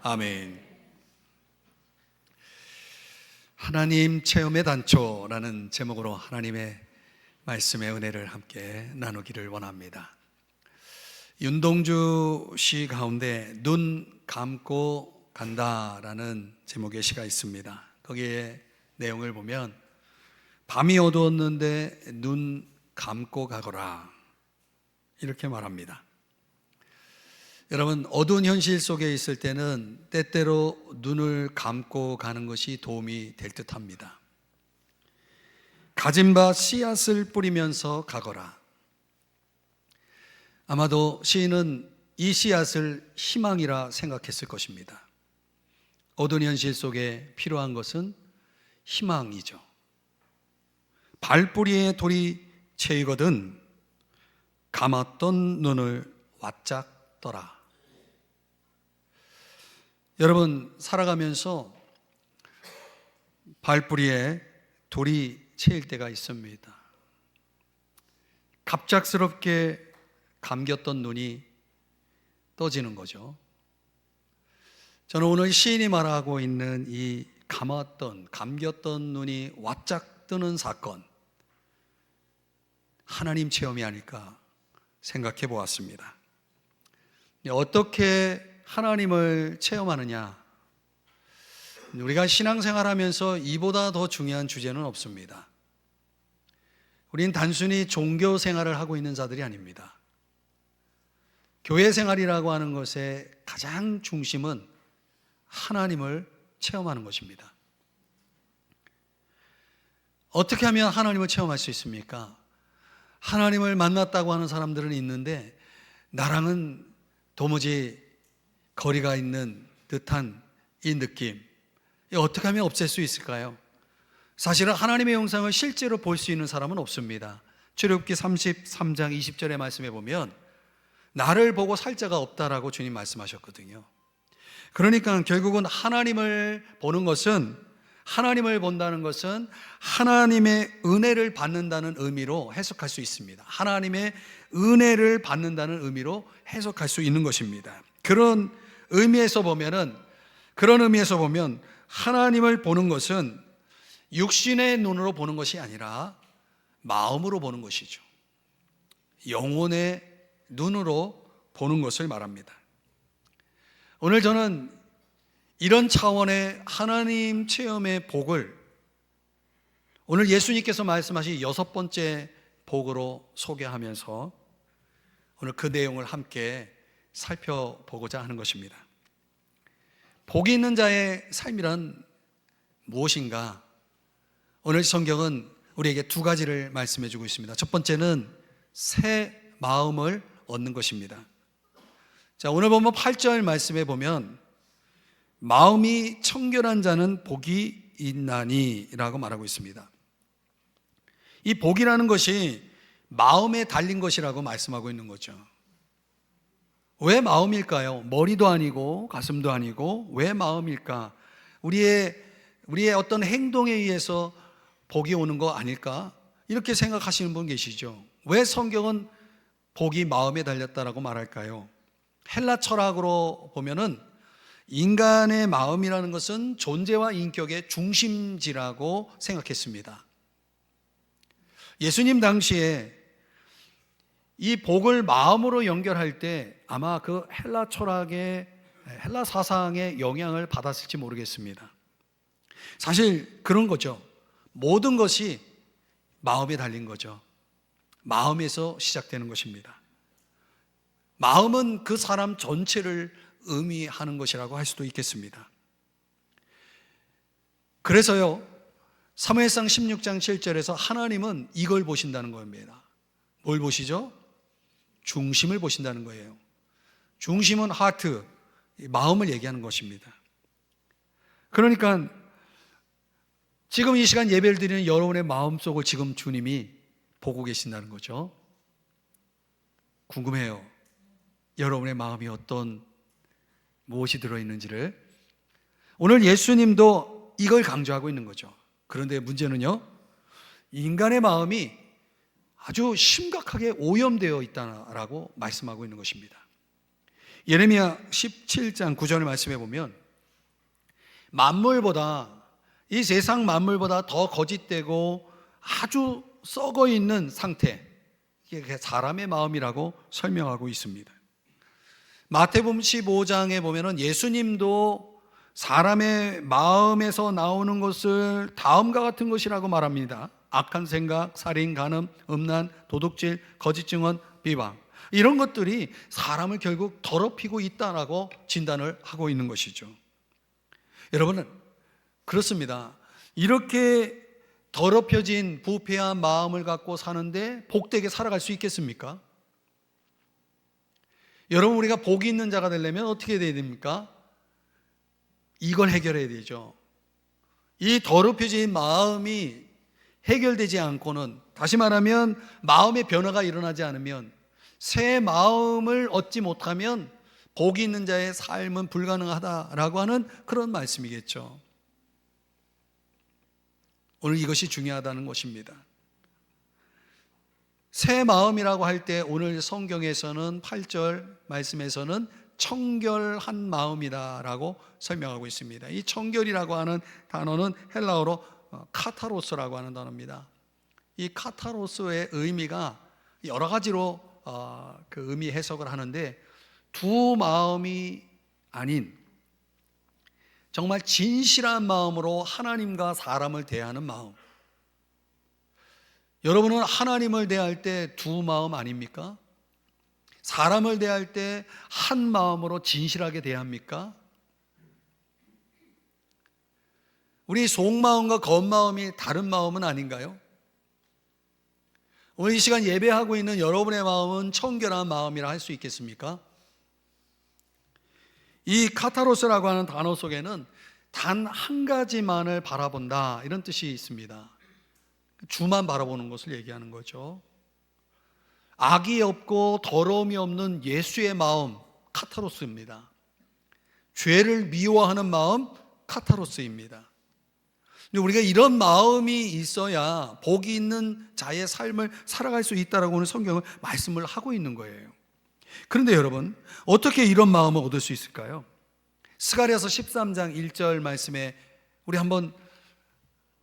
아멘. 하나님 체험의 단초라는 제목으로 하나님의 말씀의 은혜를 함께 나누기를 원합니다. 윤동주 시 가운데 눈 감고 간다라는 제목의 시가 있습니다. 거기에 내용을 보면 밤이 어두웠는데 눈 감고 가거라 이렇게 말합니다. 여러분, 어두운 현실 속에 있을 때는 때때로 눈을 감고 가는 것이 도움이 될 듯합니다. 가진 바 씨앗을 뿌리면서 가거라. 아마도 시인은 이 씨앗을 희망이라 생각했을 것입니다. 어두운 현실 속에 필요한 것은 희망이죠. 발뿌리에 돌이 채이거든 감았던 눈을 바짝 떠라. 여러분, 살아가면서 발뿌리에 돌이 채일 때가 있습니다. 갑작스럽게 감겼던 눈이 떠지는 거죠. 저는 오늘 시인이 말하고 있는 이 감겼던 눈이 바짝 뜨는 사건, 하나님 체험이 아닐까 생각해 보았습니다. 어떻게 하나님을 체험하느냐? 우리가 신앙생활하면서 이보다 더 중요한 주제는 없습니다. 우린 단순히 종교 생활을 하고 있는 자들이 아닙니다. 교회 생활이라고 하는 것의 가장 중심은 하나님을 체험하는 것입니다. 어떻게 하면 하나님을 체험할 수 있습니까? 하나님을 만났다고 하는 사람들은 있는데 나랑은 도무지 거리가 있는 듯한 이 느낌, 어떻게 하면 없앨 수 있을까요? 사실은 하나님의 영상을 실제로 볼 수 있는 사람은 없습니다. 출애굽기 33장 20절의 말씀에 보면 나를 보고 살 자가 없다라고 주님 말씀하셨거든요. 그러니까 결국은 하나님을 본다는 것은 하나님의 은혜를 받는다는 의미로 해석할 수 있습니다. 하나님의 은혜를 받는다는 의미로 해석할 수 있는 것입니다. 그런 의미에서 보면 하나님을 보는 것은 육신의 눈으로 보는 것이 아니라 마음으로 보는 것이죠. 영혼의 눈으로 보는 것을 말합니다. 오늘 저는 이런 차원의 하나님 체험의 복을 오늘 예수님께서 말씀하신 6번째 복으로 소개하면서 오늘 그 내용을 함께 살펴보고자 하는 것입니다. 복이 있는 자의 삶이란 무엇인가? 오늘 성경은 우리에게 두 가지를 말씀해 주고 있습니다. 첫 번째는 새 마음을 얻는 것입니다. 자, 오늘 보면 8절 말씀에 보면 마음이 청결한 자는 복이 있나니 라고 말하고 있습니다. 이 복이라는 것이 마음에 달린 것이라고 말씀하고 있는 거죠. 왜 마음일까요? 머리도 아니고 가슴도 아니고 왜 마음일까? 우리의 어떤 행동에 의해서 복이 오는 거 아닐까? 이렇게 생각하시는 분 계시죠? 왜 성경은 복이 마음에 달렸다라고 말할까요? 헬라 철학으로 보면은 인간의 마음이라는 것은 존재와 인격의 중심지라고 생각했습니다. 예수님 당시에 이 복을 마음으로 연결할 때 아마 그 헬라 철학의 헬라 사상의 영향을 받았을지 모르겠습니다. 사실 그런 거죠. 모든 것이 마음에 달린 거죠. 마음에서 시작되는 것입니다. 마음은 그 사람 전체를 의미하는 것이라고 할 수도 있겠습니다. 그래서요, 사무엘상 16장 7절에서 하나님은 이걸 보신다는 겁니다. 뭘 보시죠? 중심을 보신다는 거예요. 중심은 하트, 마음을 얘기하는 것입니다. 그러니까 지금 이 시간 예배를 드리는 여러분의 마음속을 지금 주님이 보고 계신다는 거죠. 궁금해요. 여러분의 마음이 무엇이 들어있는지를. 오늘 예수님도 이걸 강조하고 있는 거죠. 그런데 문제는요, 인간의 마음이 아주 심각하게 오염되어 있다라고 말씀하고 있는 것입니다. 예레미야 17장 9절 말씀해 보면 만물보다, 이 세상 만물보다 더 거짓되고 아주 썩어 있는 상태, 이게 사람의 마음이라고 설명하고 있습니다. 마태복음 15장에 보면은 예수님도 사람의 마음에서 나오는 것을 다음과 같은 것이라고 말합니다. 악한 생각, 살인, 간음, 음란, 도둑질, 거짓 증언, 비방, 이런 것들이 사람을 결국 더럽히고 있다라고 진단을 하고 있는 것이죠. 여러분은 그렇습니다. 이렇게 더럽혀진 부패한 마음을 갖고 사는데 복되게 살아갈 수 있겠습니까? 여러분, 우리가 복이 있는 자가 되려면 어떻게 돼야 됩니까? 이걸 해결해야 되죠. 이 더럽혀진 마음이 해결되지 않고는, 다시 말하면 마음의 변화가 일어나지 않으면, 새 마음을 얻지 못하면 복이 있는 자의 삶은 불가능하다라고 하는 그런 말씀이겠죠. 오늘 이것이 중요하다는 것입니다. 새 마음이라고 할 때 오늘 성경에서는 8절 말씀에서는 청결한 마음이다라고 설명하고 있습니다. 이 청결이라고 하는 단어는 헬라어로 카타로스라고 하는 단어입니다. 이 카타로스의 의미가 여러 가지로 그 의미 해석을 하는데, 두 마음이 아닌 정말 진실한 마음으로 하나님과 사람을 대하는 마음. 여러분은 하나님을 대할 때 두 마음 아닙니까? 사람을 대할 때 한 마음으로 진실하게 대합니까? 우리 속마음과 겉마음이 다른 마음은 아닌가요? 오늘 이 시간 예배하고 있는 여러분의 마음은 청결한 마음이라 할 수 있겠습니까? 이 카타로스라고 하는 단어 속에는 단 한 가지만을 바라본다, 이런 뜻이 있습니다. 주만 바라보는 것을 얘기하는 거죠. 악이 없고 더러움이 없는 예수의 마음, 카타로스입니다. 죄를 미워하는 마음, 카타로스입니다. 근데 우리가 이런 마음이 있어야 복이 있는 자의 삶을 살아갈 수 있다라고 오늘 성경은 말씀을 하고 있는 거예요. 그런데 여러분, 어떻게 이런 마음을 얻을 수 있을까요? 스가랴서 13장 1절 말씀에 우리 한번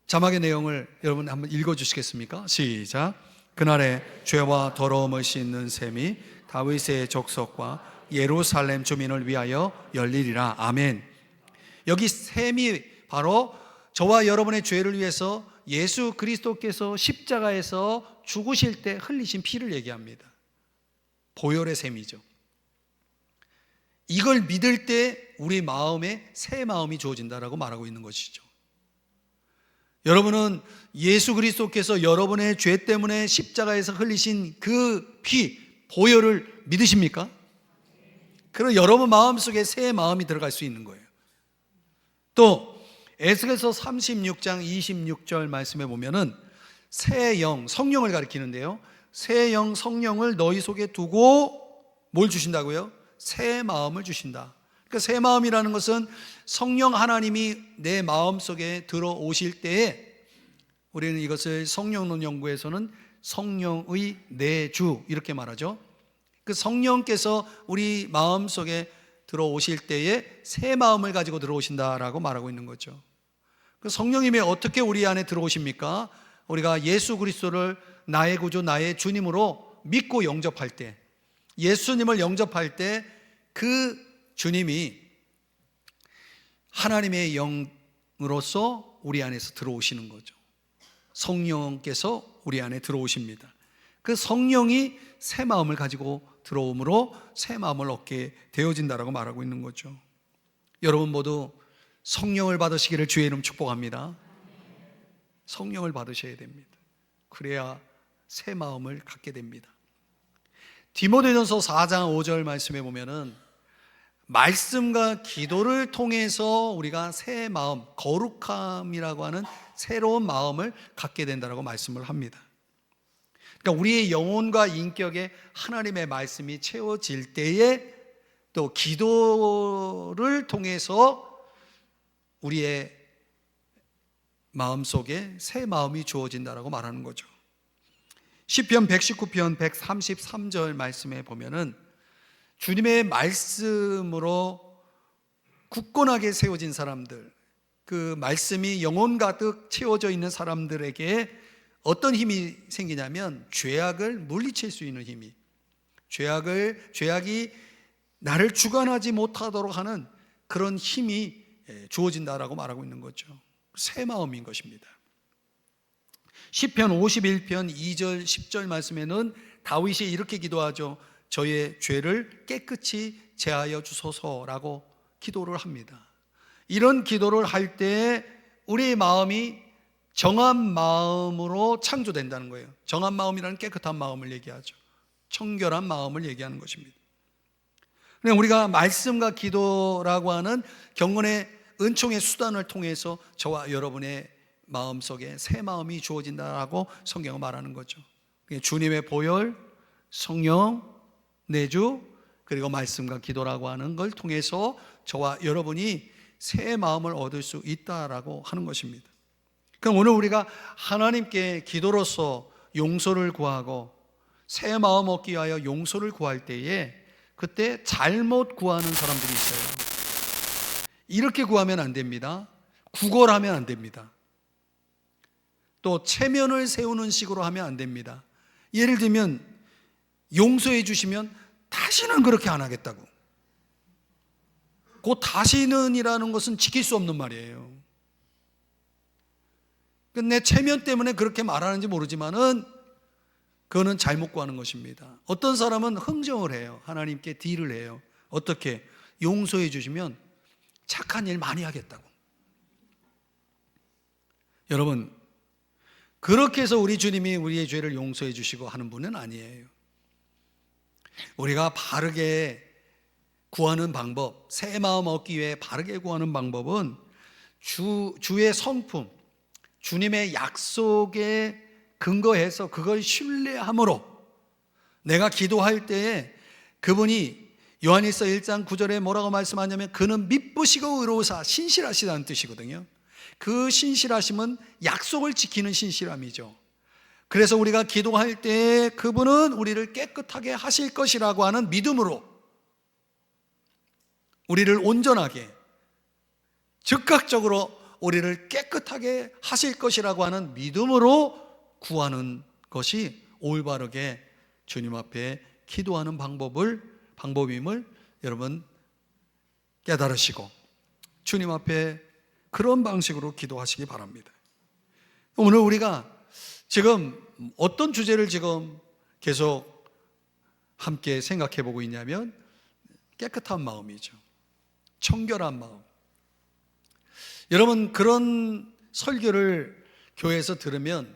자막의 내용을 여러분 한번 읽어주시겠습니까? 시작. 그날에 죄와 더러움을 씻는 셈이 다윗의 족속과 예루살렘 주민을 위하여 열리리라. 아멘. 여기 셈이 바로 저와 여러분의 죄를 위해서 예수 그리스도께서 십자가에서 죽으실 때 흘리신 피를 얘기합니다. 보혈의 셈이죠. 이걸 믿을 때 우리 마음에 새 마음이 주어진다라고 말하고 있는 것이죠. 여러분은 예수 그리스도께서 여러분의 죄 때문에 십자가에서 흘리신 그 피, 보혈을 믿으십니까? 그럼 여러분 마음속에 새 마음이 들어갈 수 있는 거예요. 또 에스겔서 36장 26절 말씀에 보면은 새 영, 성령을 가리키는데요, 새 영, 성령을 너희 속에 두고 뭘 주신다고요? 새 마음을 주신다. 그러니까 새 마음이라는 것은 성령 하나님이 내 마음속에 들어오실 때에, 우리는 이것을 성령론 연구에서는 성령의 내주 이렇게 말하죠. 그 성령께서 우리 마음속에 들어오실 때에 새 마음을 가지고 들어오신다라고 말하고 있는 거죠. 그 성령님이 어떻게 우리 안에 들어오십니까? 우리가 예수 그리스도를 나의 구주, 나의 주님으로 믿고 영접할 때, 예수님을 영접할 때 그 주님이 하나님의 영으로서 우리 안에서 들어오시는 거죠. 성령께서 우리 안에 들어오십니다. 그 성령이 새 마음을 가지고 들어옴으로 새 마음을 얻게 되어진다라고 말하고 있는 거죠. 여러분 모두 성령을 받으시기를 주의 이름 축복합니다. 성령을 받으셔야 됩니다. 그래야 새 마음을 갖게 됩니다. 디모데전서 4장 5절 말씀에 보면은 말씀과 기도를 통해서 우리가 새 마음, 거룩함이라고 하는 새로운 마음을 갖게 된다라고 말씀을 합니다. 그러니까 우리의 영혼과 인격에 하나님의 말씀이 채워질 때에 또 기도를 통해서 우리의 마음속에 새 마음이 주어진다라고 말하는 거죠. 시편 119편 133절 말씀에 보면은 주님의 말씀으로 굳건하게 세워진 사람들, 그 말씀이 영혼 가득 채워져 있는 사람들에게 어떤 힘이 생기냐면 죄악을 물리칠 수 있는 힘이, 죄악이 나를 주관하지 못하도록 하는 그런 힘이 주어진다라고 말하고 있는 거죠. 새 마음인 것입니다. 시편 51편 2절 10절 말씀에는 다윗이 이렇게 기도하죠. 저의 죄를 깨끗이 제하여 주소서라고 기도를 합니다. 이런 기도를 할 때 우리의 마음이 정한 마음으로 창조된다는 거예요. 정한 마음이라는 깨끗한 마음을 얘기하죠. 청결한 마음을 얘기하는 것입니다. 우리가 말씀과 기도라고 하는 경건의 은총의 수단을 통해서 저와 여러분의 마음속에 새 마음이 주어진다라고 성경은 말하는 거죠. 주님의 보혈, 성령, 내주, 그리고 말씀과 기도라고 하는 걸 통해서 저와 여러분이 새 마음을 얻을 수 있다라고 하는 것입니다. 그럼 오늘 우리가 하나님께 기도로서 용서를 구하고 새 마음 얻기 위하여 용서를 구할 때에 그때 잘못 구하는 사람들이 있어요. 이렇게 구하면 안 됩니다. 구걸하면 안 됩니다. 또 체면을 세우는 식으로 하면 안 됩니다. 예를 들면 용서해 주시면 다시는 그렇게 안 하겠다고. 그 다시는이라는 것은 지킬 수 없는 말이에요. 내 체면 때문에 그렇게 말하는지 모르지만은 그거는 잘못 구하는 것입니다. 어떤 사람은 흥정을 해요. 하나님께 딜을 해요. 어떻게? 용서해 주시면 착한 일 많이 하겠다고. 여러분, 그렇게 해서 우리 주님이 우리의 죄를 용서해 주시고 하는 분은 아니에요. 우리가 바르게 구하는 방법, 새 마음 얻기 위해 바르게 구하는 방법은 주의 성품, 주님의 약속에 근거해서 그걸 신뢰함으로 내가 기도할 때에 그분이 요한일서 1장 9절에 뭐라고 말씀하냐면 그는 미쁘시고 의로우사 신실하시다는 뜻이거든요. 그 신실하심은 약속을 지키는 신실함이죠. 그래서 우리가 기도할 때 그분은 우리를 깨끗하게 하실 것이라고 하는 믿음으로 우리를 온전하게 즉각적으로 우리를 깨끗하게 하실 것이라고 하는 믿음으로 구하는 것이 올바르게 주님 앞에 기도하는 방법임을 여러분 깨달으시고 주님 앞에 그런 방식으로 기도하시기 바랍니다. 오늘 우리가 지금 어떤 주제를 지금 계속 함께 생각해 보고 있냐면 깨끗한 마음이죠. 청결한 마음. 여러분 그런 설교를 교회에서 들으면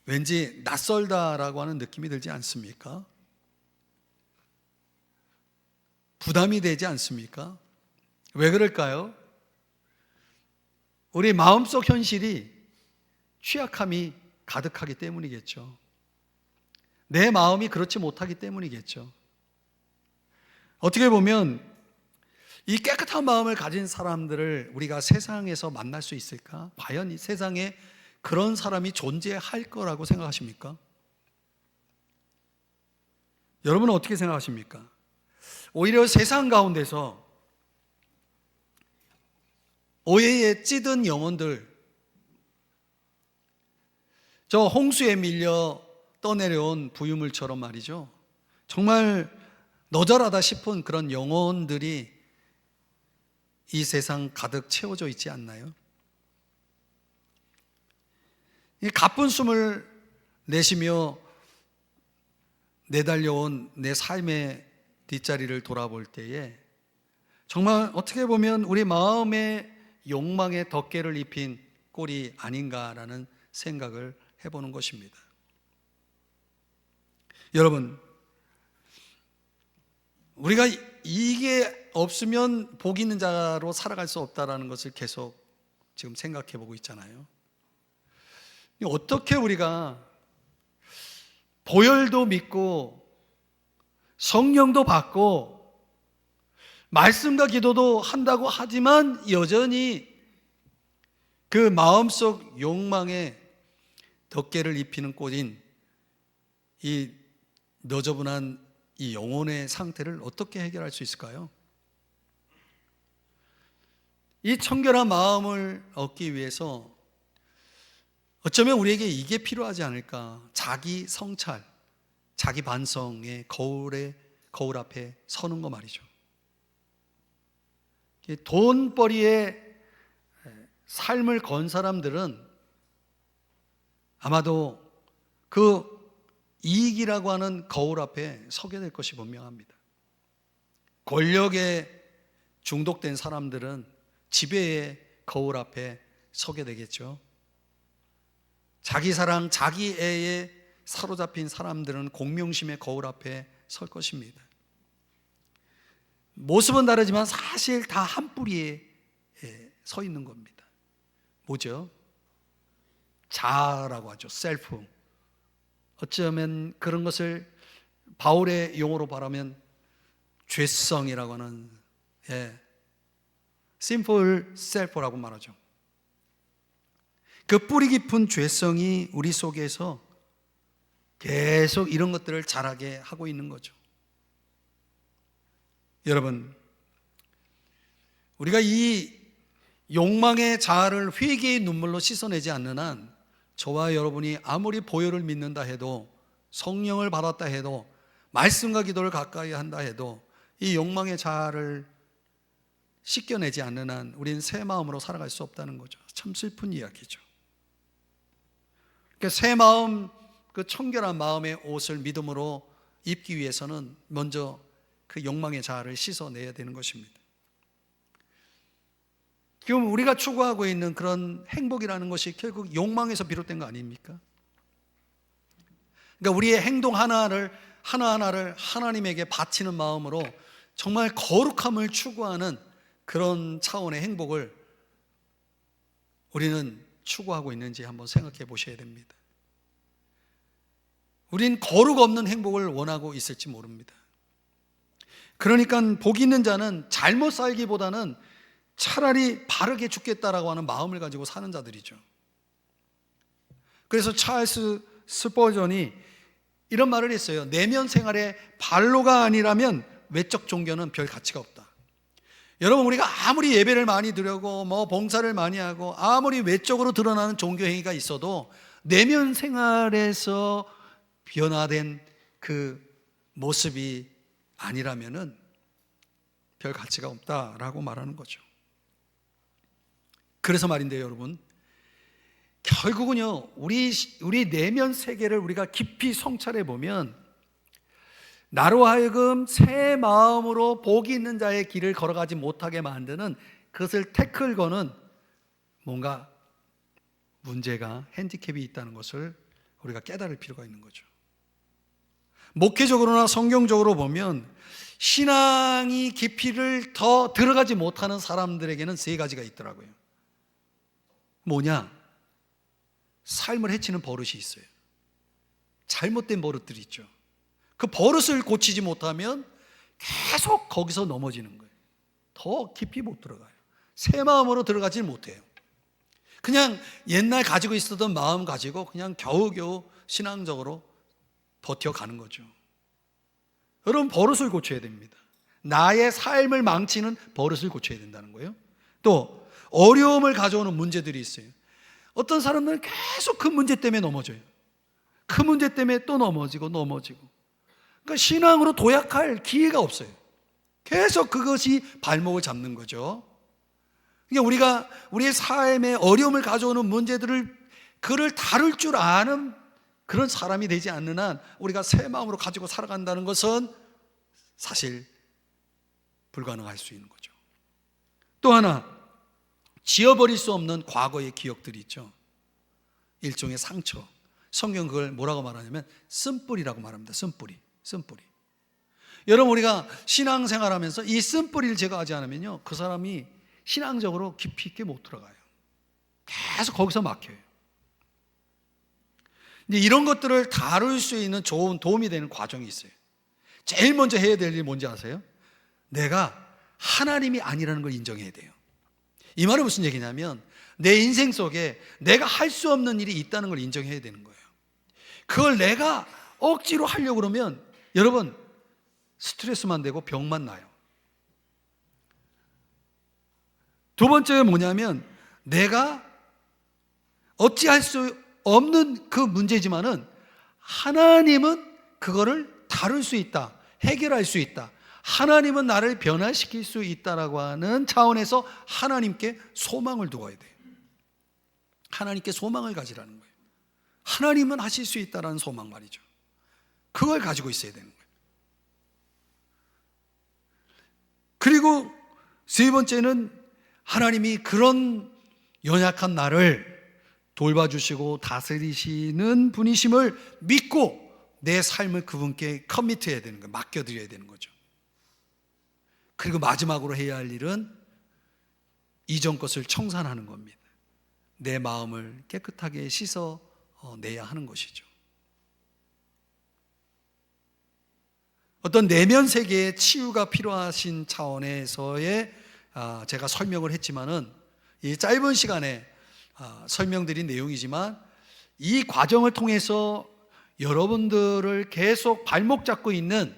왠지 낯설다라고 하는 느낌이 들지 않습니까? 부담이 되지 않습니까? 왜 그럴까요? 우리 마음속 현실이 취약함이 가득하기 때문이겠죠. 내 마음이 그렇지 못하기 때문이겠죠. 어떻게 보면 이 깨끗한 마음을 가진 사람들을 우리가 세상에서 만날 수 있을까? 과연 이 세상에 그런 사람이 존재할 거라고 생각하십니까? 여러분은 어떻게 생각하십니까? 오히려 세상 가운데서 오해에 찌든 영혼들, 저 홍수에 밀려 떠내려온 부유물처럼 말이죠. 정말 너절하다 싶은 그런 영혼들이 이 세상 가득 채워져 있지 않나요? 이 가쁜 숨을 내쉬며 내달려온 내 삶의 뒷자리를 돌아볼 때에 정말 어떻게 보면 우리 마음의 욕망에 덮개를 입힌 꼴이 아닌가라는 생각을 해보는 것입니다. 여러분, 우리가 이게 없으면 복 있는 자로 살아갈 수 없다라는 것을 계속 지금 생각해 보고 있잖아요. 어떻게 우리가 보혈도 믿고 성령도 받고 말씀과 기도도 한다고 하지만 여전히 그 마음속 욕망에 덮개를 입히는 꼴인 이 너저분한 이 영혼의 상태를 어떻게 해결할 수 있을까요? 이 청결한 마음을 얻기 위해서 어쩌면 우리에게 이게 필요하지 않을까? 자기 성찰, 자기 반성의 거울 앞에 서는 거 말이죠. 돈벌이의 삶을 건 사람들은 아마도 그 이익이라고 하는 거울 앞에 서게 될 것이 분명합니다. 권력에 중독된 사람들은 지배의 거울 앞에 서게 되겠죠. 자기 사랑, 자기 애에 사로잡힌 사람들은 공명심의 거울 앞에 설 것입니다. 모습은 다르지만 사실 다 한 뿌리에 서 있는 겁니다. 뭐죠? 자아라고 하죠. 셀프. 어쩌면 그런 것을 바울의 용어로 말하면 죄성이라고 하는 sinful self라고 말하죠. 그 뿌리 깊은 죄성이 우리 속에서 계속 이런 것들을 자라게 하고 있는 거죠. 여러분, 우리가 이 욕망의 자아를 회개의 눈물로 씻어내지 않는 한 저와 여러분이 아무리 보혈을 믿는다 해도, 성령을 받았다 해도, 말씀과 기도를 가까이 한다 해도 이 욕망의 자아를 씻겨내지 않는 한 우리는 새 마음으로 살아갈 수 없다는 거죠. 참 슬픈 이야기죠. 그러니까 새 마음, 그 청결한 마음의 옷을 믿음으로 입기 위해서는 먼저 그 욕망의 자아를 씻어내야 되는 것입니다. 지금 우리가 추구하고 있는 그런 행복이라는 것이 결국 욕망에서 비롯된 거 아닙니까? 그러니까 우리의 행동 하나하나를 하나님에게 바치는 마음으로 정말 거룩함을 추구하는 그런 차원의 행복을 우리는 추구하고 있는지 한번 생각해 보셔야 됩니다. 우린 거룩 없는 행복을 원하고 있을지 모릅니다. 그러니까 복 있는 자는 잘못 살기보다는 차라리 바르게 죽겠다라고 하는 마음을 가지고 사는 자들이죠. 그래서 찰스 스퍼전이 이런 말을 했어요. 내면 생활의 발로가 아니라면 외적 종교는 별 가치가 없다. 여러분, 우리가 아무리 예배를 많이 드리고 봉사를 많이 하고 아무리 외적으로 드러나는 종교 행위가 있어도 내면 생활에서 변화된 그 모습이 아니라면은 별 가치가 없다라고 말하는 거죠. 그래서 말인데요, 여러분, 결국은요, 우리 내면 세계를 우리가 깊이 성찰해 보면 나로 하여금 새 마음으로 복이 있는 자의 길을 걸어가지 못하게 만드는, 그것을 태클 거는 뭔가 문제가, 핸디캡이 있다는 것을 우리가 깨달을 필요가 있는 거죠. 목회적으로나 성경적으로 보면 신앙이 깊이를 더 들어가지 못하는 사람들에게는 세 가지가 있더라고요. 뭐냐? 삶을 해치는 버릇이 있어요. 잘못된 버릇들이 있죠. 그 버릇을 고치지 못하면 계속 거기서 넘어지는 거예요. 더 깊이 못 들어가요. 새 마음으로 들어가지 못해요. 그냥 옛날 가지고 있었던 마음 가지고 그냥 겨우겨우 신앙적으로 버텨가는 거죠. 여러분, 버릇을 고쳐야 됩니다. 나의 삶을 망치는 버릇을 고쳐야 된다는 거예요. 또 어려움을 가져오는 문제들이 있어요. 어떤 사람들은 계속 그 문제 때문에 넘어져요. 그 문제 때문에 또 넘어지고. 그러니까 신앙으로 도약할 기회가 없어요. 계속 그것이 발목을 잡는 거죠. 그러니까 우리가 우리의 삶에 어려움을 가져오는 문제들을 그를 다룰 줄 아는 그런 사람이 되지 않는 한 우리가 새 마음으로 가지고 살아간다는 것은 사실 불가능할 수 있는 거죠. 또 하나, 지워버릴 수 없는 과거의 기억들이 있죠. 일종의 상처. 성경 그걸 뭐라고 말하냐면 쓴뿌리라고 말합니다. 쓴뿌리. 여러분, 우리가 신앙생활하면서 이 쓴뿌리를 제거하지 않으면요, 그 사람이 신앙적으로 깊이 있게 못 들어가요. 계속 거기서 막혀요. 근데 이런 것들을 다룰 수 있는 좋은 도움이 되는 과정이 있어요. 제일 먼저 해야 될 일이 뭔지 아세요? 내가 하나님이 아니라는 걸 인정해야 돼요. 이 말은 무슨 얘기냐면 내 인생 속에 내가 할 수 없는 일이 있다는 걸 인정해야 되는 거예요. 그걸 내가 억지로 하려고 그러면 여러분, 스트레스만 되고 병만 나요. 두 번째가 뭐냐면 내가 어찌할 수 없는 그 문제지만은 하나님은 그거를 다룰 수 있다, 해결할 수 있다, 하나님은 나를 변화시킬 수 있다라고 하는 차원에서 하나님께 소망을 두어야 돼요. 하나님께 소망을 가지라는 거예요. 하나님은 하실 수 있다라는 소망 말이죠. 그걸 가지고 있어야 되는 거예요. 그리고 세 번째는 하나님이 그런 연약한 나를 돌봐주시고 다스리시는 분이심을 믿고 내 삶을 그분께 커미트해야 되는 거예요. 맡겨드려야 되는 거죠. 그리고 마지막으로 해야 할 일은 이전 것을 청산하는 겁니다. 내 마음을 깨끗하게 씻어 내야 하는 것이죠. 어떤 내면 세계의 치유가 필요하신 차원에서의 제가 설명을 했지만은 이 짧은 시간에 설명드린 내용이지만 이 과정을 통해서 여러분들을 계속 발목 잡고 있는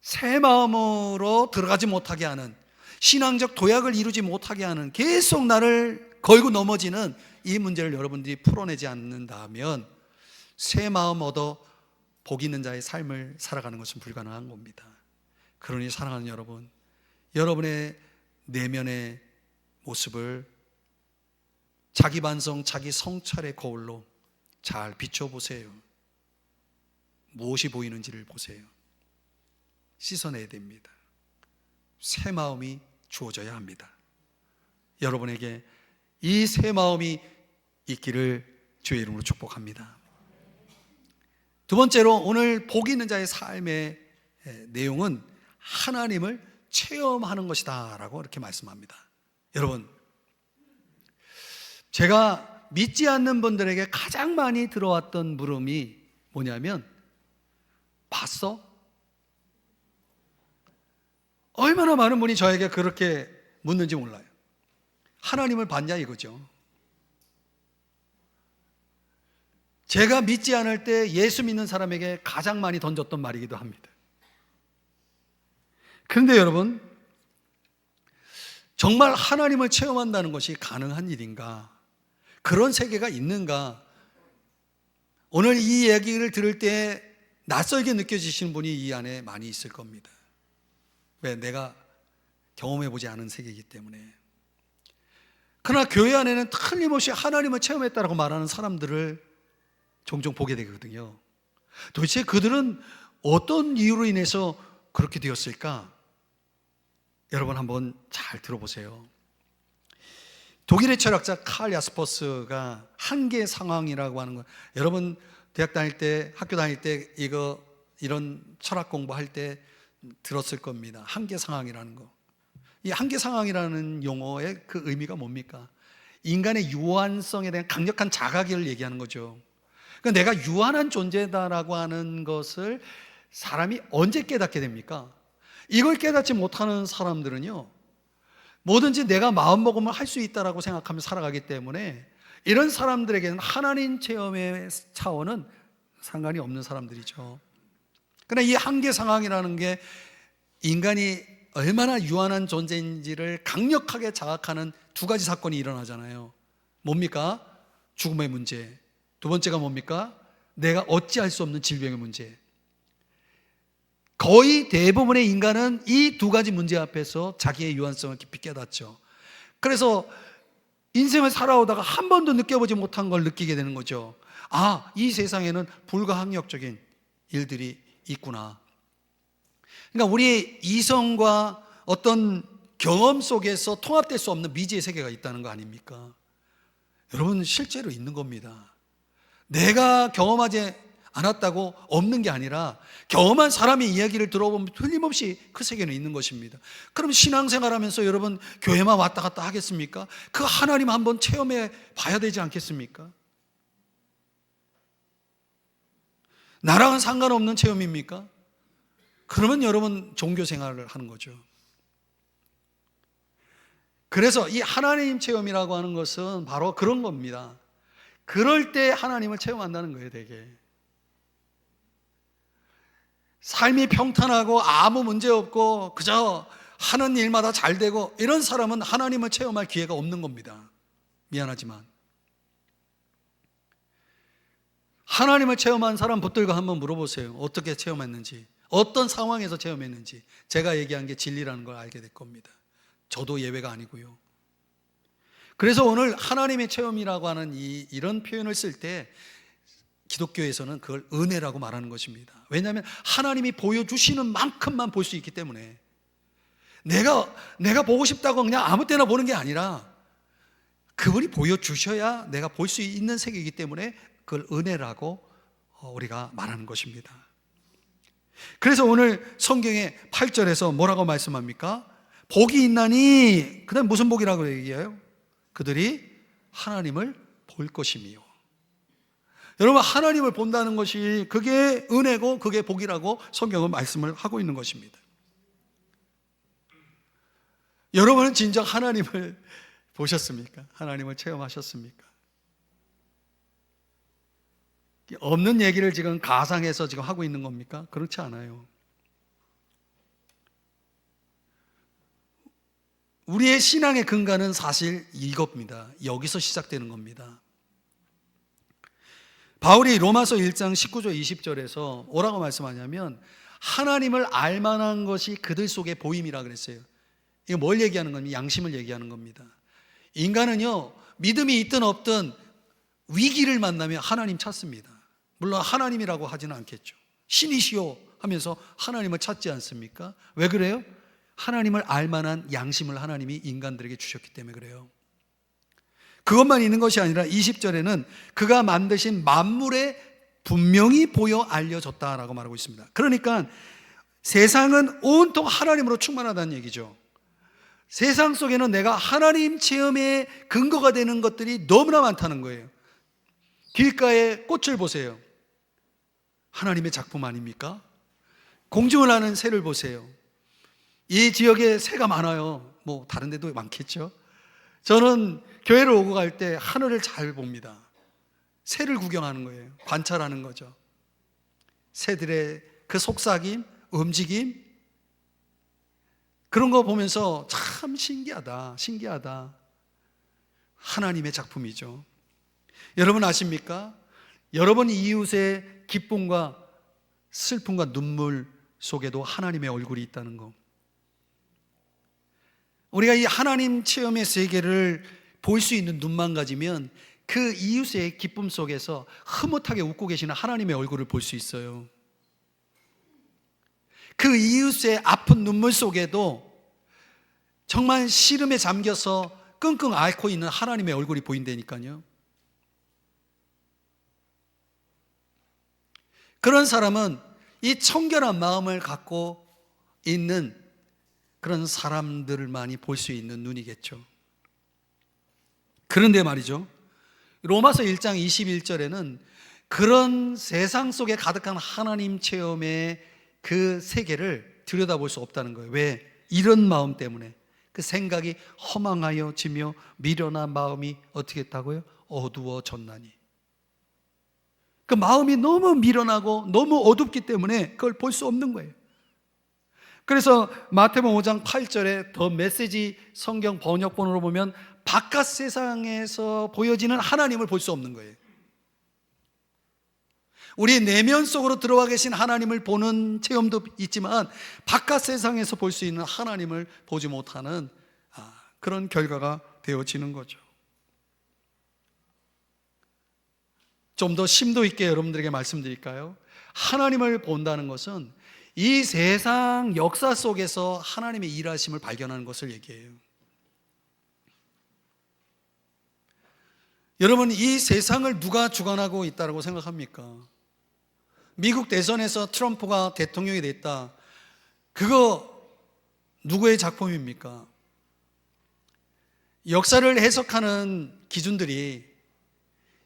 새 마음으로 들어가지 못하게 하는, 신앙적 도약을 이루지 못하게 하는, 계속 나를 걸고 넘어지는 이 문제를 여러분들이 풀어내지 않는다면 새 마음 얻어 복 있는 자의 삶을 살아가는 것은 불가능한 겁니다. 그러니 사랑하는 여러분, 여러분의 내면의 모습을 자기 반성, 자기 성찰의 거울로 잘 비춰보세요. 무엇이 보이는지를 보세요. 씻어내야 됩니다. 새 마음이 주어져야 합니다. 여러분에게 이 새 마음이 있기를 주의 이름으로 축복합니다. 두 번째로 오늘 복 있는 자의 삶의 내용은 하나님을 체험하는 것이다 라고 이렇게 말씀합니다. 여러분, 제가 믿지 않는 분들에게 가장 많이 들어왔던 물음이 뭐냐면, 봤어? 얼마나 많은 분이 저에게 그렇게 묻는지 몰라요. 하나님을 봤냐 이거죠. 제가 믿지 않을 때 예수 믿는 사람에게 가장 많이 던졌던 말이기도 합니다. 그런데 여러분, 정말 하나님을 체험한다는 것이 가능한 일인가? 그런 세계가 있는가? 오늘 이 얘기를 들을 때 낯설게 느껴지시는 분이 이 안에 많이 있을 겁니다. 왜? 내가 경험해보지 않은 세계이기 때문에. 그러나 교회 안에는 틀림없이 하나님을 체험했다라고 말하는 사람들을 종종 보게 되거든요. 도대체 그들은 어떤 이유로 인해서 그렇게 되었을까? 여러분 한번 잘 들어보세요. 독일의 철학자 칼 야스퍼스가 한계 상황이라고 하는 거, 여러분 대학 다닐 때, 학교 다닐 때 이런 철학 공부할 때 들었을 겁니다. 한계 상황이라는 거. 이 한계 상황이라는 용어의 그 의미가 뭡니까? 인간의 유한성에 대한 강력한 자각을 얘기하는 거죠. 그러니까 내가 유한한 존재다라고 하는 것을 사람이 언제 깨닫게 됩니까? 이걸 깨닫지 못하는 사람들은요, 뭐든지 내가 마음먹으면 할 수 있다라고 생각하며 살아가기 때문에 이런 사람들에게는 하나님 체험의 차원은 상관이 없는 사람들이죠. 그러나 이 한계 상황이라는 게 인간이 얼마나 유한한 존재인지를 강력하게 자각하는 두 가지 사건이 일어나잖아요. 뭡니까? 죽음의 문제. 두 번째가 뭡니까? 내가 어찌할 수 없는 질병의 문제. 거의 대부분의 인간은 이 두 가지 문제 앞에서 자기의 유한성을 깊이 깨닫죠. 그래서 인생을 살아오다가 한 번도 느껴보지 못한 걸 느끼게 되는 거죠. 아, 이 세상에는 불가항력적인 일들이 있구나. 그러니까 우리의 이성과 어떤 경험 속에서 통합될 수 없는 미지의 세계가 있다는 거 아닙니까? 여러분, 실제로 있는 겁니다. 내가 경험하지 않았다고 없는 게 아니라 경험한 사람의 이야기를 들어보면 틀림없이 그 세계는 있는 것입니다. 그럼 신앙생활하면서 여러분 교회만 왔다 갔다 하겠습니까? 그 하나님 한번 체험해 봐야 되지 않겠습니까? 나랑은 상관없는 체험입니까? 그러면 여러분 종교 생활을 하는 거죠. 그래서 이 하나님 체험이라고 하는 것은 바로 그런 겁니다. 그럴 때 하나님을 체험한다는 거예요, 되게. 삶이 평탄하고 아무 문제 없고 그저 하는 일마다 잘 되고 이런 사람은 하나님을 체험할 기회가 없는 겁니다. 미안하지만 하나님을 체험한 사람 붙들고 한번 물어보세요. 어떻게 체험했는지, 어떤 상황에서 체험했는지. 제가 얘기한 게 진리라는 걸 알게 될 겁니다. 저도 예외가 아니고요. 그래서 오늘 하나님의 체험이라고 하는 이런 표현을 쓸 때 기독교에서는 그걸 은혜라고 말하는 것입니다. 왜냐하면 하나님이 보여주시는 만큼만 볼 수 있기 때문에 내가 보고 싶다고 그냥 아무 때나 보는 게 아니라 그분이 보여주셔야 내가 볼 수 있는 세계이기 때문에 그걸 은혜라고 우리가 말하는 것입니다. 그래서 오늘 성경의 8절에서 뭐라고 말씀합니까? 복이 있나니, 그 다음 무슨 복이라고 얘기해요? 그들이 하나님을 볼 것이며. 여러분, 하나님을 본다는 것이 그게 은혜고 그게 복이라고 성경은 말씀을 하고 있는 것입니다. 여러분은 진정 하나님을 보셨습니까? 하나님을 체험하셨습니까? 없는 얘기를 지금 가상해서 지금 하고 있는 겁니까? 그렇지 않아요. 우리의 신앙의 근간은 사실 이겁니다. 여기서 시작되는 겁니다. 바울이 로마서 1장 19절 20절에서 뭐라고 말씀하냐면 하나님을 알만한 것이 그들 속에 보임이라 그랬어요. 이거 뭘 얘기하는 겁니까? 양심을 얘기하는 겁니다. 인간은요, 믿음이 있든 없든 위기를 만나면 하나님 찾습니다. 물론 하나님이라고 하지는 않겠죠. 신이시오 하면서 하나님을 찾지 않습니까? 왜 그래요? 하나님을 알만한 양심을 하나님이 인간들에게 주셨기 때문에 그래요. 그것만 있는 것이 아니라 20절에는 그가 만드신 만물에 분명히 보여 알려졌다라고 말하고 있습니다. 그러니까 세상은 온통 하나님으로 충만하다는 얘기죠. 세상 속에는 내가 하나님 체험의 근거가 되는 것들이 너무나 많다는 거예요. 길가에 꽃을 보세요. 하나님의 작품 아닙니까? 공중을 나는 새를 보세요. 이 지역에 새가 많아요. 뭐 다른 데도 많겠죠. 저는 교회를 오고 갈 때 하늘을 잘 봅니다. 새를 구경하는 거예요. 관찰하는 거죠. 새들의 그 속삭임, 움직임, 그런 거 보면서 참 신기하다. 하나님의 작품이죠. 여러분 아십니까? 여러분 이웃의 기쁨과 슬픔과 눈물 속에도 하나님의 얼굴이 있다는 거. 우리가 이 하나님 체험의 세계를 볼 수 있는 눈만 가지면 그 이웃의 기쁨 속에서 흐뭇하게 웃고 계시는 하나님의 얼굴을 볼 수 있어요. 그 이웃의 아픈 눈물 속에도 정말 시름에 잠겨서 끙끙 앓고 있는 하나님의 얼굴이 보인다니까요. 그런 사람은 이 청결한 마음을 갖고 있는 그런 사람들만이 볼 수 있는 눈이겠죠. 그런데 말이죠, 로마서 1장 21절에는 그런 세상 속에 가득한 하나님 체험의 그 세계를 들여다볼 수 없다는 거예요. 왜? 이런 마음 때문에. 그 생각이 허망하여지며 미련한 마음이 어떻게 했다고요? 어두워졌나니. 그 마음이 너무 미련하고 너무 어둡기 때문에 그걸 볼 수 없는 거예요. 그래서 마태복음 5장 8절에 더 메시지 성경 번역본으로 보면 바깥 세상에서 보여지는 하나님을 볼 수 없는 거예요. 우리 내면 속으로 들어와 계신 하나님을 보는 체험도 있지만 바깥 세상에서 볼 수 있는 하나님을 보지 못하는 그런 결과가 되어지는 거죠. 좀 더 심도 있게 여러분들에게 말씀드릴까요? 하나님을 본다는 것은 이 세상 역사 속에서 하나님의 일하심을 발견하는 것을 얘기해요. 여러분, 이 세상을 누가 주관하고 있다고 생각합니까? 미국 대선에서 트럼프가 대통령이 됐다. 그거 누구의 작품입니까? 역사를 해석하는 기준들이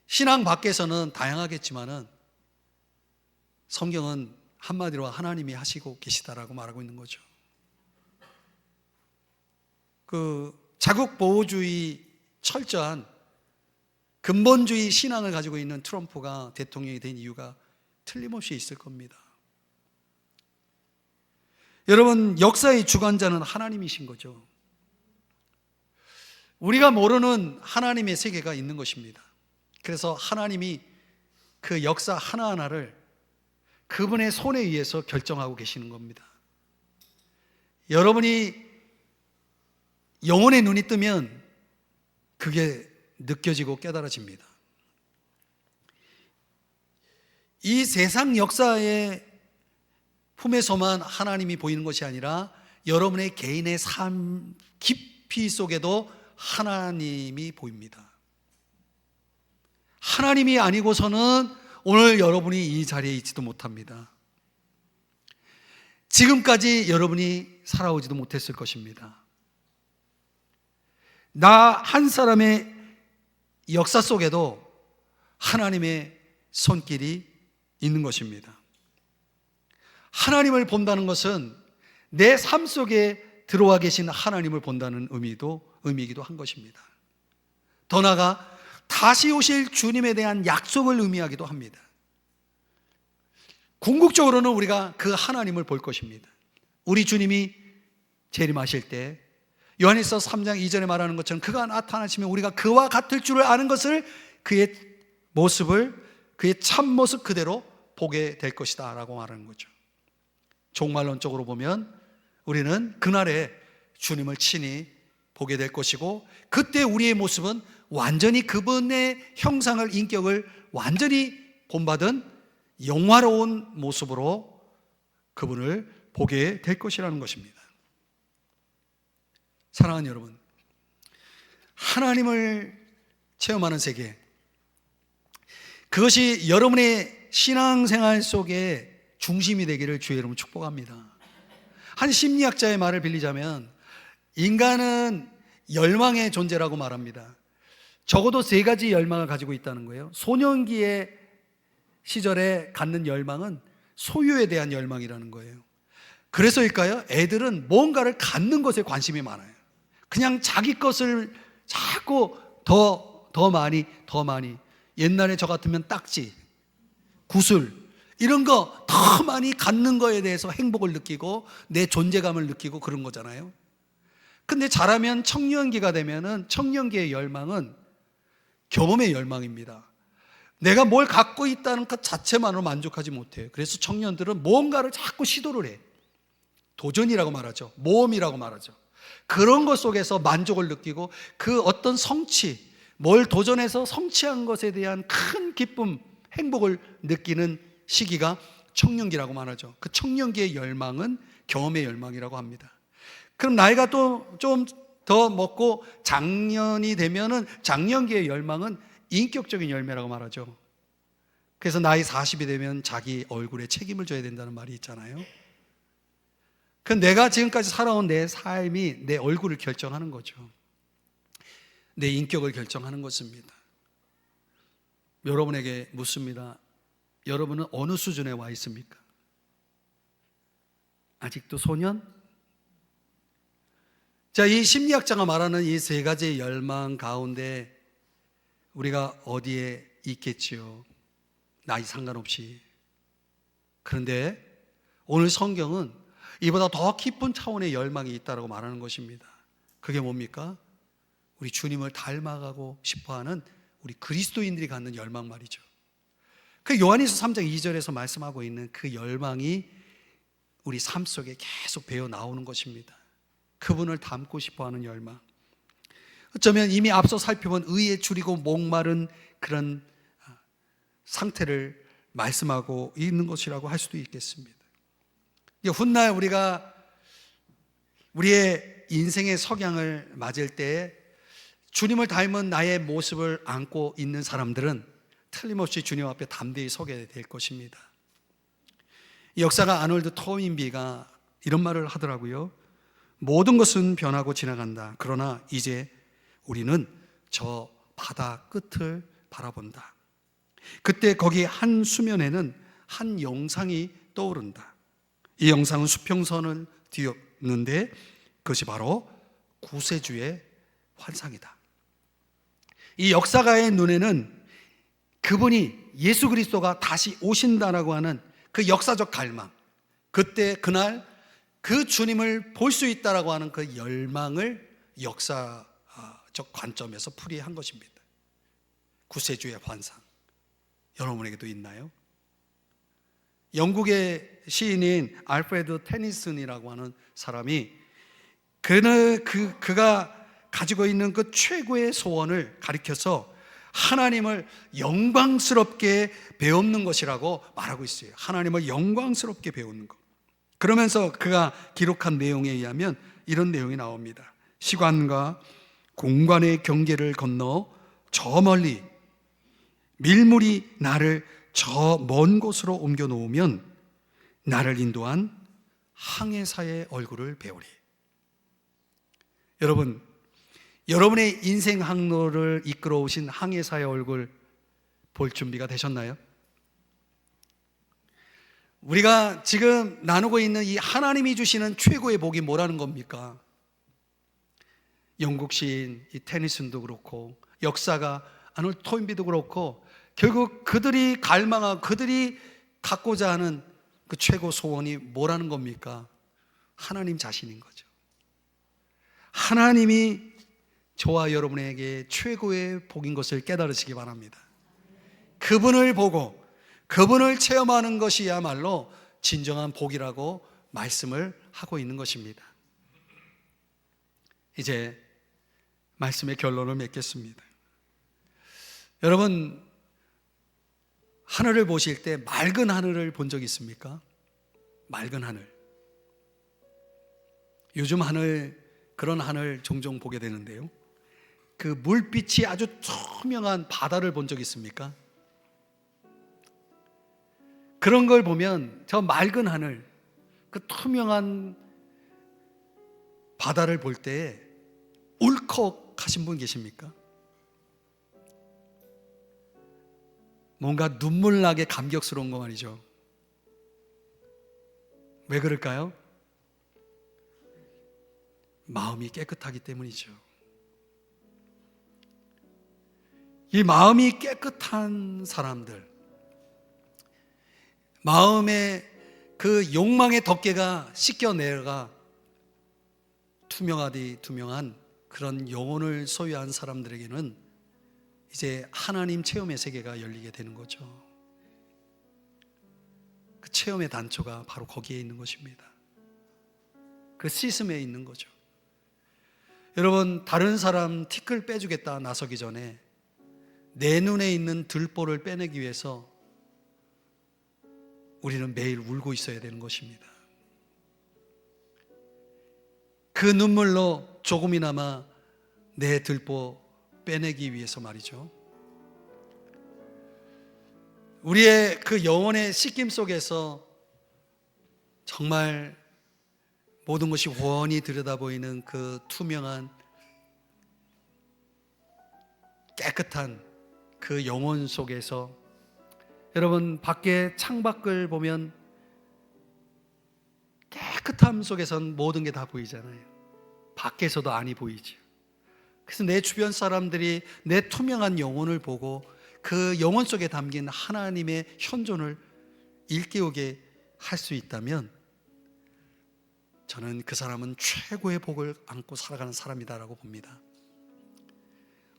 신앙 밖에서는 다양하겠지만은 성경은 한마디로 하나님이 하시고 계시다라고 말하고 있는 거죠. 그 자국 보호주의 철저한 근본주의 신앙을 가지고 있는 트럼프가 대통령이 된 이유가 틀림없이 있을 겁니다. 여러분, 역사의 주관자는 하나님이신 거죠. 우리가 모르는 하나님의 세계가 있는 것입니다. 그래서 하나님이 그 역사 하나하나를 그분의 손에 의해서 결정하고 계시는 겁니다. 여러분이 영혼의 눈이 뜨면 그게 느껴지고 깨달아집니다. 이 세상 역사의 품에서만 하나님이 보이는 것이 아니라 여러분의 개인의 삶 깊이 속에도 하나님이 보입니다. 하나님이 아니고서는 오늘 여러분이 이 자리에 있지도 못합니다. 지금까지 여러분이 살아오지도 못했을 것입니다. 나 한 사람의 역사 속에도 하나님의 손길이 있는 것입니다. 하나님을 본다는 것은 내 삶 속에 들어와 계신 하나님을 본다는 의미이기도 한 것입니다. 더 나아가 다시 오실 주님에 대한 약속을 의미하기도 합니다. 궁극적으로는 우리가 그 하나님을 볼 것입니다. 우리 주님이 재림하실 때 요한일서 3장 2절에 말하는 것처럼 그가 나타나시면 우리가 그와 같을 줄을 아는 것을 그의 모습을 그의 참모습 그대로 보게 될 것이다 라고 말하는 거죠. 종말론적으로 보면 우리는 그날에 주님을 친히 보게 될 것이고 그때 우리의 모습은 완전히 그분의 형상을, 인격을 완전히 본받은 영화로운 모습으로 그분을 보게 될 것이라는 것입니다. 사랑하는 여러분, 하나님을 체험하는 세계, 그것이 여러분의 신앙생활 속에 중심이 되기를 주의 이름으로 축복합니다. 한 심리학자의 말을 빌리자면 인간은 열망의 존재라고 말합니다. 적어도 3가지 열망을 가지고 있다는 거예요. 소년기의 시절에 갖는 열망은 소유에 대한 열망이라는 거예요. 그래서일까요? 애들은 뭔가를 갖는 것에 관심이 많아요. 그냥 자기 것을 자꾸 더 많이 옛날에 저 같으면 딱지, 구슬 이런 거 더 많이 갖는 거에 대해서 행복을 느끼고 내 존재감을 느끼고 그런 거잖아요. 근데 자라면 청년기가 되면은 청년기의 열망은 경험의 열망입니다. 내가 뭘 갖고 있다는 것 자체만으로 만족하지 못해요. 그래서 청년들은 뭔가를 자꾸 시도를 해. 도전이라고 말하죠. 모험이라고 말하죠. 그런 것 속에서 만족을 느끼고 그 어떤 성취, 뭘 도전해서 성취한 것에 대한 큰 기쁨, 행복을 느끼는 시기가 청년기라고 말하죠. 그 청년기의 열망은 경험의 열망이라고 합니다. 그럼 나이가 또 좀 더 먹고 장년이 되면은 장년기의 열망은 인격적인 열매라고 말하죠. 그래서 나이 40이 되면 자기 얼굴에 책임을 져야 된다는 말이 있잖아요. 그 내가 지금까지 살아온 내 삶이 내 얼굴을 결정하는 거죠. 내 인격을 결정하는 것입니다. 여러분에게 묻습니다. 여러분은 어느 수준에 와 있습니까? 아직도 소년? 자, 이 심리학자가 말하는 이 3가지의 열망 가운데 우리가 어디에 있겠지요? 나이 상관없이. 그런데 오늘 성경은 이보다 더 깊은 차원의 열망이 있다고 말하는 것입니다. 그게 뭡니까? 우리 주님을 닮아가고 싶어하는 우리 그리스도인들이 갖는 열망 말이죠. 그 요한일서 3장 2절에서 말씀하고 있는 그 열망이 우리 삶 속에 계속 배어 나오는 것입니다. 그분을 닮고 싶어하는 열망. 어쩌면 이미 앞서 살펴본 의에 줄이고 목마른 그런 상태를 말씀하고 있는 것이라고 할 수도 있겠습니다. 훗날 우리가 우리의 인생의 석양을 맞을 때 주님을 닮은 나의 모습을 안고 있는 사람들은 틀림없이 주님 앞에 담대히 서게 될 것입니다. 역사가 아놀드 토인비가 이런 말을 하더라고요. 모든 것은 변하고 지나간다. 그러나 이제 우리는 저 바다 끝을 바라본다. 그때 거기 한 수면에는 한 영상이 떠오른다. 이 영상은 수평선을 뒤었는데 그것이 바로 구세주의 환상이다. 이 역사가의 눈에는 그분이 예수 그리스도가 다시 오신다라고 하는 그 역사적 갈망, 그때 그날 그 주님을 볼 수 있다라고 하는 그 열망을 역사적 관점에서 풀이한 것입니다. 구세주의 환상, 여러분에게도 있나요? 영국의 시인인 알프레드 테니슨이라고 하는 사람이 그가 가지고 있는 그 최고의 소원을 가리켜서 하나님을 영광스럽게 배우는 것이라고 말하고 있어요. 하나님을 영광스럽게 배우는 것. 그러면서 그가 기록한 내용에 의하면 이런 내용이 나옵니다. 시간과 공간의 경계를 건너 저 멀리 밀물이 나를 저 먼 곳으로 옮겨 놓으면 나를 인도한 항해사의 얼굴을 배우리. 여러분, 여러분의 인생 항로를 이끌어 오신 항해사의 얼굴 볼 준비가 되셨나요? 우리가 지금 나누고 있는 이 하나님이 주시는 최고의 복이 뭐라는 겁니까? 영국 시인 이 테니슨도 그렇고 역사가 아놀드 토인비도 그렇고 결국 그들이 갈망하고 그들이 갖고자 하는 그 최고 소원이 뭐라는 겁니까? 하나님 자신인 거죠. 하나님이 저와 여러분에게 최고의 복인 것을 깨달으시기 바랍니다. 그분을 보고 그분을 체험하는 것이야말로 진정한 복이라고 말씀을 하고 있는 것입니다. 이제 말씀의 결론을 맺겠습니다. 여러분, 하늘을 보실 때 맑은 하늘을 본 적 있습니까? 맑은 하늘. 요즘 하늘, 그런 하늘 종종 보게 되는데요, 그 물빛이 아주 투명한 바다를 본 적 있습니까? 그런 걸 보면 저 맑은 하늘, 그 투명한 바다를 볼 때 울컥하신 분 계십니까? 뭔가 눈물 나게 감격스러운 거 말이죠. 왜 그럴까요? 마음이 깨끗하기 때문이죠. 이 마음이 깨끗한 사람들, 마음의 그 욕망의 덮개가 씻겨내가 투명한 그런 영혼을 소유한 사람들에게는 이제 하나님 체험의 세계가 열리게 되는 거죠. 그 체험의 단초가 바로 거기에 있는 것입니다. 그 시스템에 있는 거죠. 여러분, 다른 사람 티끌 빼주겠다 나서기 전에 내 눈에 있는 들보를 빼내기 위해서 우리는 매일 울고 있어야 되는 것입니다. 그 눈물로 조금이나마 내 들보 빼내기 위해서 말이죠. 우리의 그 영혼의 씻김 속에서 정말 모든 것이 훤히 들여다보이는 그 투명한 깨끗한 그 영혼 속에서, 여러분, 밖에 창밖을 보면 깨끗함 속에선 모든 게 다 보이잖아요. 밖에서도 안이 보이죠. 그래서 내 주변 사람들이 내 투명한 영혼을 보고 그 영혼 속에 담긴 하나님의 현존을 일깨우게 할 수 있다면 저는 그 사람은 최고의 복을 안고 살아가는 사람이다라고 봅니다.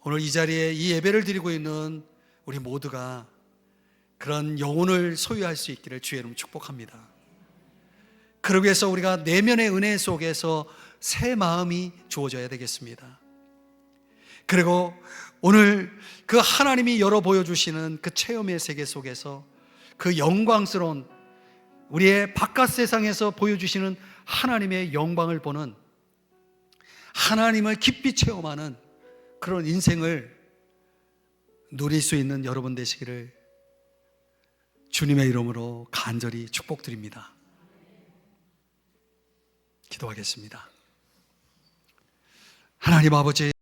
오늘 이 자리에 이 예배를 드리고 있는 우리 모두가 그런 영혼을 소유할 수 있기를 주의 이름으로 축복합니다. 그러기 위해서 우리가 내면의 은혜 속에서 새 마음이 주어져야 되겠습니다. 그리고 오늘 그 하나님이 열어 보여주시는 그 체험의 세계 속에서 그 영광스러운 우리의 바깥 세상에서 보여주시는 하나님의 영광을 보는, 하나님을 깊이 체험하는 그런 인생을 누릴 수 있는 여러분 되시기를 주님의 이름으로 간절히 축복드립니다. 기도하겠습니다. 하나님 아버지,